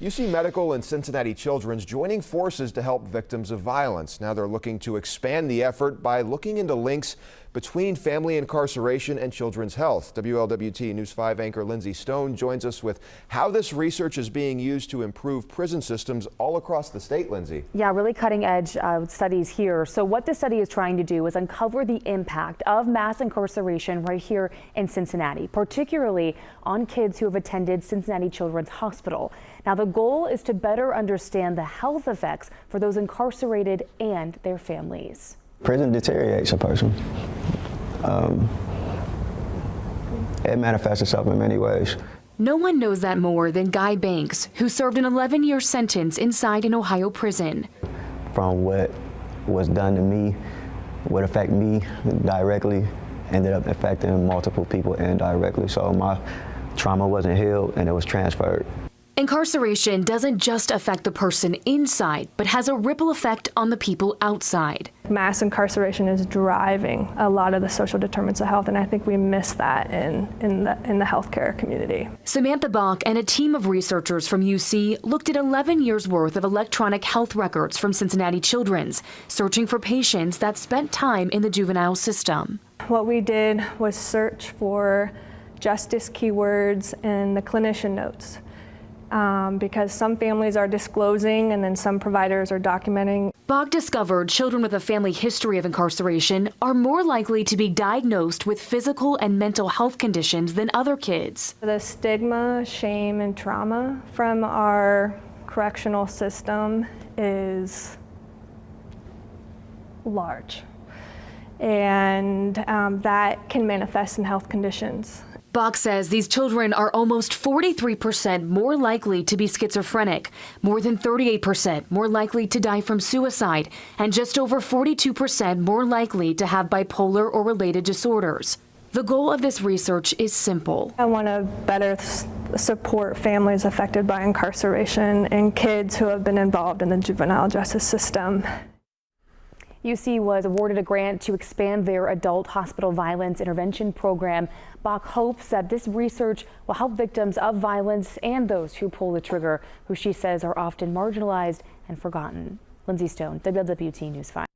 UC Medical and Cincinnati Children's joining forces to help victims of violence. Now they're looking to expand the effort by looking into links between family incarceration and children's health. WLWT News 5 anchor Lindsay Stone joins us with how this research is being used to improve prison systems all across the state. Lindsay. Yeah, really cutting edge studies here. So what this study is trying to do is uncover the impact of mass incarceration right here in Cincinnati, particularly on kids who have attended Cincinnati Children's Hospital. Now the goal is to better understand the health effects for those incarcerated and their families. Prison deteriorates a person. It manifests itself in many ways. No one knows that more than Guy Banks, who served an 11-year sentence inside an Ohio prison. From what was done to me would affect me directly, ended up affecting multiple people indirectly. So my trauma wasn't healed and it was transferred. Incarceration doesn't just affect the person inside, but has a ripple effect on the people outside. Mass incarceration is driving a lot of the social determinants of health, and I think we miss that in the healthcare community. Samantha Bach and a team of researchers from UC looked at 11 years worth of electronic health records from Cincinnati Children's, searching for patients that spent time in the juvenile system. What we did was search for justice keywords in the clinician notes. Because some families are disclosing and then some providers are documenting. Bach discovered children with a family history of incarceration are more likely to be diagnosed with physical and mental health conditions than other kids. The stigma, shame, and trauma from our correctional system is large, and that can manifest in health conditions. Bach says these children are almost 43% more likely to be schizophrenic, more than 38% more likely to die from suicide, and just over 42% more likely to have bipolar or related disorders. The goal of this research is simple. I want to better support families affected by incarceration and kids who have been involved in the juvenile justice system. UC was awarded a grant to expand their adult hospital violence intervention program. Bach hopes that this research will help victims of violence and those who pull the trigger, who she says are often marginalized and forgotten. Lindsay Stone, WLWT News 5.